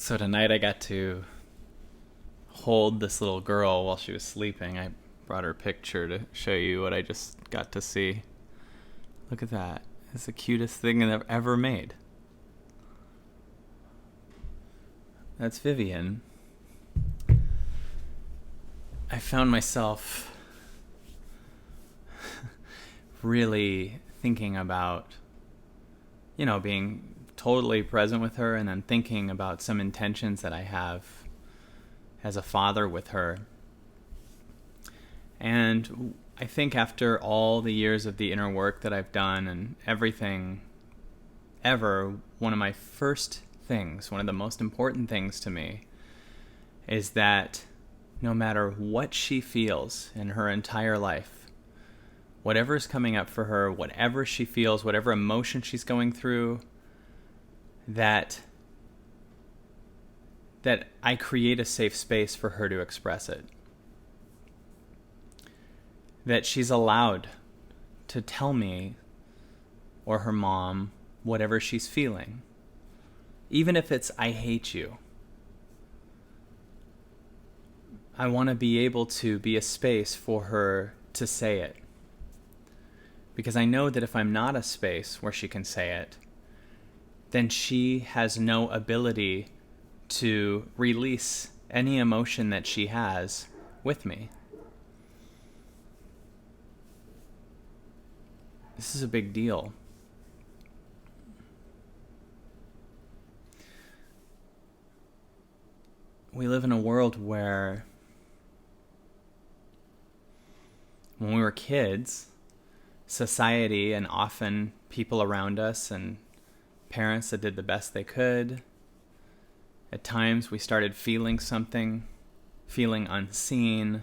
So tonight I got to hold this little girl while she was sleeping. I brought her a picture to show you what I just got to see. Look at that. It's the cutest thing I've ever made. That's Vivian. I found myself really thinking about, being totally present with her, and then thinking about some intentions that I have as a father with her. And I think after all the years of the inner work that I've done and everything ever, one of my first things, one of the most important things to me, is that no matter what she feels in her entire life, whatever is coming up for her, whatever she feels, whatever emotion she's going through, that I create a safe space for her to express it. That she's allowed to tell me or her mom whatever she's feeling. Even if it's, I hate you. I want to be able to be a space for her to say it. Because I know that if I'm not a space where she can say it, then she has no ability to release any emotion that she has with me. This is a big deal. We live in a world where when we were kids, society and often people around us and parents that did the best they could, at times we started feeling something, feeling unseen,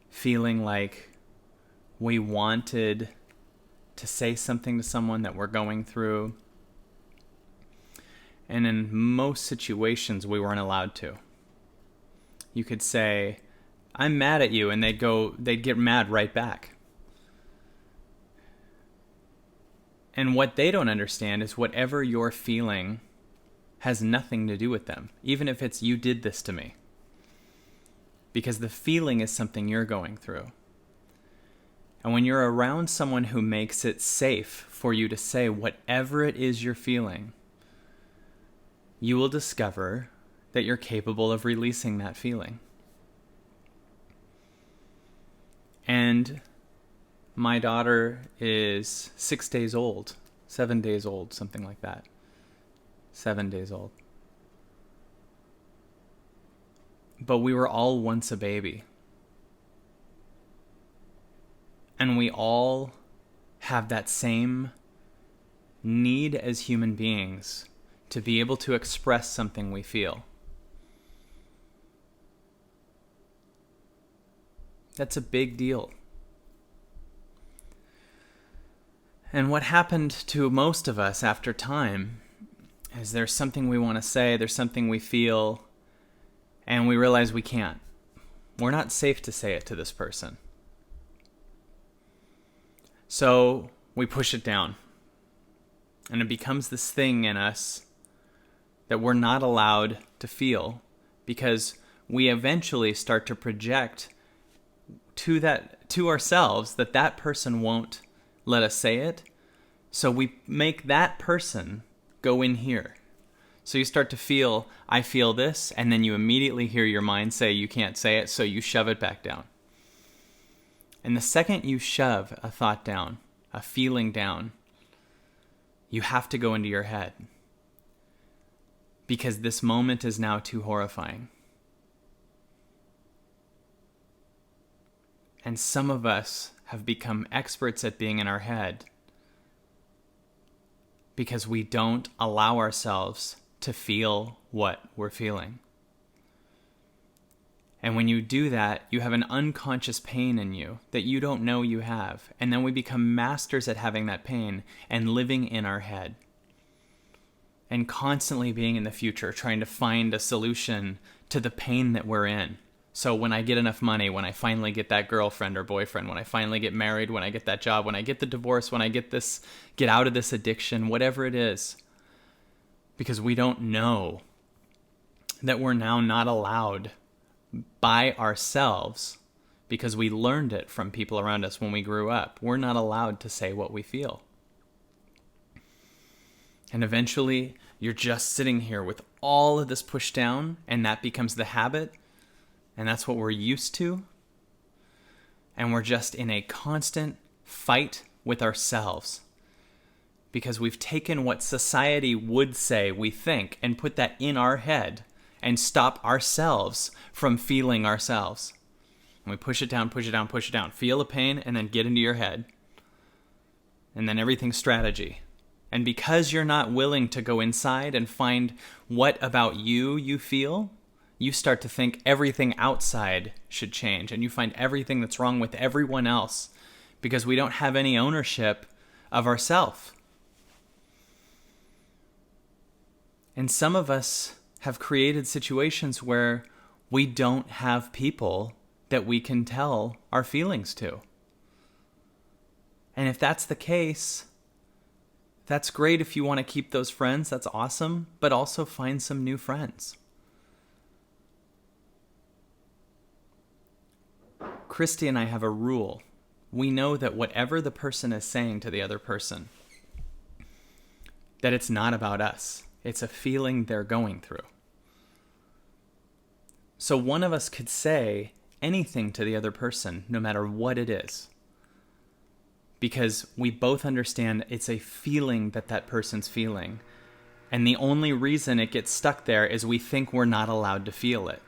feeling like we wanted to say something to someone that we're going through. And in most situations, we weren't allowed to. You could say, I'm mad at you, and they'd get mad right back. And what they don't understand is whatever you're feeling has nothing to do with them, even if it's you did this to me. Because the feeling is something you're going through. And when you're around someone who makes it safe for you to say whatever it is you're feeling, you will discover that you're capable of releasing that feeling. And my daughter is 6 days old, 7 days old, something like that. 7 days old. But we were all once a baby. And we all have that same need as human beings to be able to express something we feel. That's a big deal. And what happened to most of us after time is there's something we want to say, there's something we feel, and we realize we can't. We're not safe to say it to this person. So we push it down. And it becomes this thing in us that we're not allowed to feel, because we eventually start to project to ourselves that person won't let us say it. So we make that person go in here. So you start to feel, I feel this, and then you immediately hear your mind say you can't say it, so you shove it back down. And the second you shove a thought down, a feeling down, you have to go into your head. Because this moment is now too horrifying. And some of us have become experts at being in our head because we don't allow ourselves to feel what we're feeling. And when you do that, you have an unconscious pain in you that you don't know you have. And then we become masters at having that pain and living in our head. And constantly being in the future, trying to find a solution to the pain that we're in. So when I get enough money, when I finally get that girlfriend or boyfriend, when I finally get married, when I get that job, when I get the divorce, when I get out of this addiction, whatever it is, because we don't know that we're now not allowed by ourselves, because we learned it from people around us when we grew up. We're not allowed to say what we feel. And eventually, you're just sitting here with all of this pushed down, and that becomes the habit, and that's what we're used to. And we're just in a constant fight with ourselves, because we've taken what society would say we think and put that in our head and stop ourselves from feeling ourselves. And we push it down, push it down, push it down. Feel the pain and then get into your head. And then everything's strategy. And because you're not willing to go inside and find what about you feel, you start to think everything outside should change. And you find everything that's wrong with everyone else, because we don't have any ownership of ourselves. And some of us have created situations where we don't have people that we can tell our feelings to. And if that's the case, that's great. If you want to keep those friends, that's awesome. But also find some new friends. Christy and I have a rule. We know that whatever the person is saying to the other person, that it's not about us. It's a feeling they're going through. So one of us could say anything to the other person, no matter what it is, because we both understand it's a feeling that that person's feeling. And the only reason it gets stuck there is we think we're not allowed to feel it.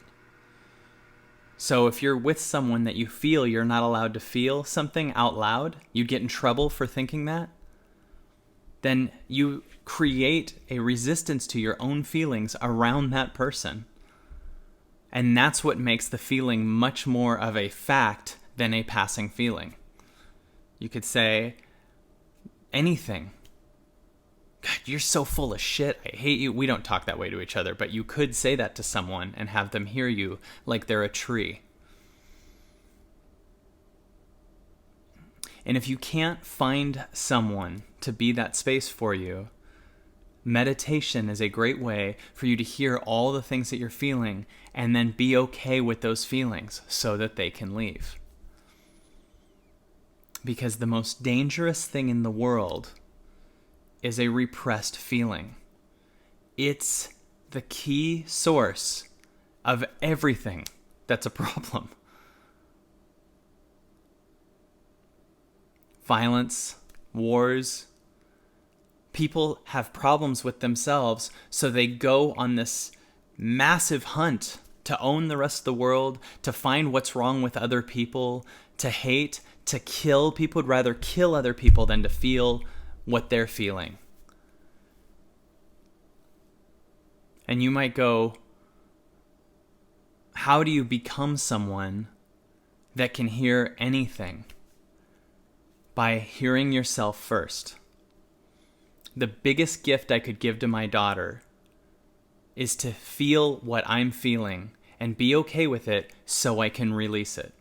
So if you're with someone that you feel you're not allowed to feel something out loud, you get in trouble for thinking that, then you create a resistance to your own feelings around that person. And that's what makes the feeling much more of a fact than a passing feeling. You could say anything. God, you're so full of shit. I hate you. We don't talk that way to each other, but you could say that to someone and have them hear you like they're a tree. And if you can't find someone to be that space for you, meditation is a great way for you to hear all the things that you're feeling and then be okay with those feelings so that they can leave. Because the most dangerous thing in the world is a repressed feeling. It's the key source of everything that's a problem. Violence, wars. People have problems with themselves, so they go on this massive hunt to own the rest of the world, to find what's wrong with other people, to hate, to kill. People would rather kill other people than to feel what they're feeling. And you might go, how do you become someone that can hear anything? By hearing yourself first. The biggest gift I could give to my daughter is to feel what I'm feeling and be okay with it so I can release it.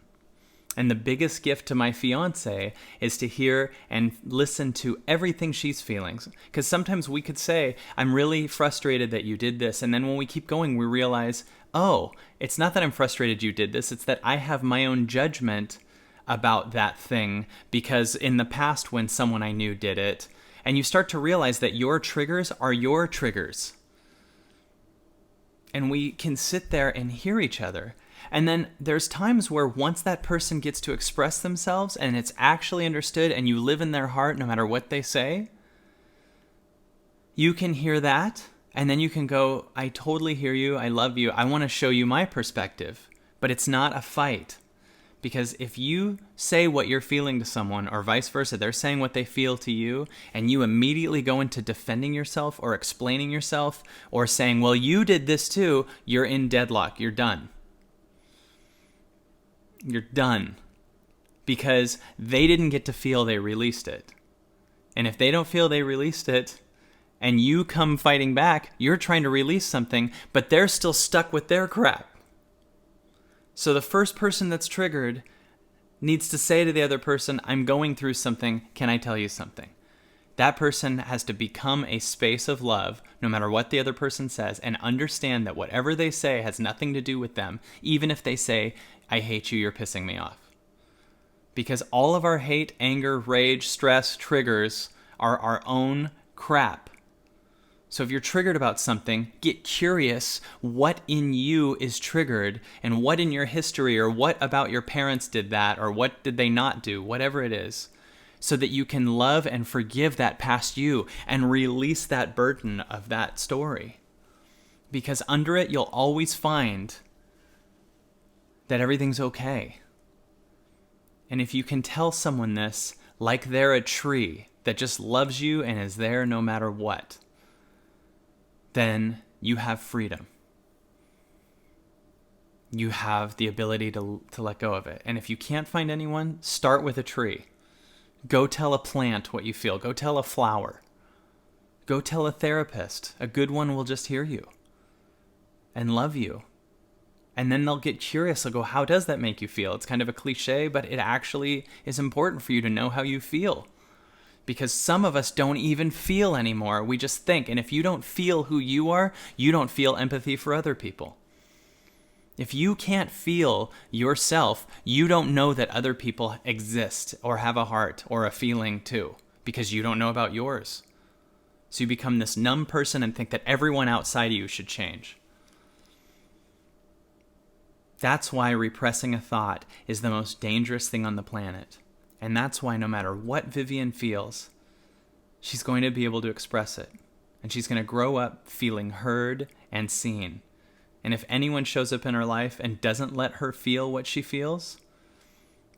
And the biggest gift to my fiance is to hear and listen to everything she's feeling. Because sometimes we could say, I'm really frustrated that you did this. And then when we keep going, we realize, oh, it's not that I'm frustrated you did this. It's that I have my own judgment about that thing because in the past when someone I knew did it, and you start to realize that your triggers are your triggers. And we can sit there and hear each other. And then there's times where once that person gets to express themselves and it's actually understood and you live in their heart no matter what they say, you can hear that and then you can go, I totally hear you, I love you, I want to show you my perspective. But it's not a fight. Because if you say what you're feeling to someone, or vice versa, they're saying what they feel to you, and you immediately go into defending yourself or explaining yourself or saying, well, you did this too, you're in deadlock. You're done. You're done. Because they didn't get to feel they released it. And if they don't feel they released it, and you come fighting back, you're trying to release something, but they're still stuck with their crap. So the first person that's triggered needs to say to the other person, I'm going through something. Can I tell you something? That person has to become a space of love, no matter what the other person says, and understand that whatever they say has nothing to do with them, even if they say, I hate you, you're pissing me off. Because all of our hate, anger, rage, stress, triggers are our own crap. So if you're triggered about something, get curious what in you is triggered and what in your history or what about your parents did that or what did they not do, whatever it is, so that you can love and forgive that past you and release that burden of that story. Because under it, you'll always find that everything's okay. And if you can tell someone this like they're a tree that just loves you and is there no matter what, then you have freedom. You have the ability to let go of it. And if you can't find anyone, start with a tree. Go tell a plant what you feel. Go tell a flower. Go tell a therapist. A good one will just hear you and love you. And then they'll get curious. They'll go, how does that make you feel? It's kind of a cliche, but it actually is important for you to know how you feel. Because some of us don't even feel anymore. We just think. And if you don't feel who you are, you don't feel empathy for other people. If you can't feel yourself, you don't know that other people exist or have a heart or a feeling too, because you don't know about yours. So you become this numb person and think that everyone outside of you should change. That's why repressing a thought is the most dangerous thing on the planet. And that's why no matter what Vivian feels, she's going to be able to express it. And she's going to grow up feeling heard and seen. And if anyone shows up in her life and doesn't let her feel what she feels,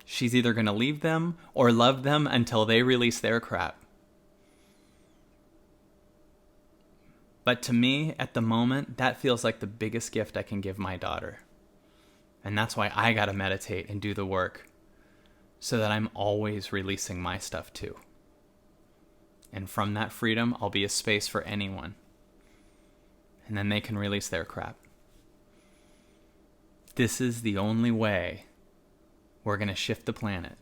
she's either going to leave them or love them until they release their crap. But to me, at the moment, that feels like the biggest gift I can give my daughter. And that's why I got to meditate and do the work, so that I'm always releasing my stuff too. And from that freedom, I'll be a space for anyone. And then they can release their crap. This is the only way we're going to shift the planet.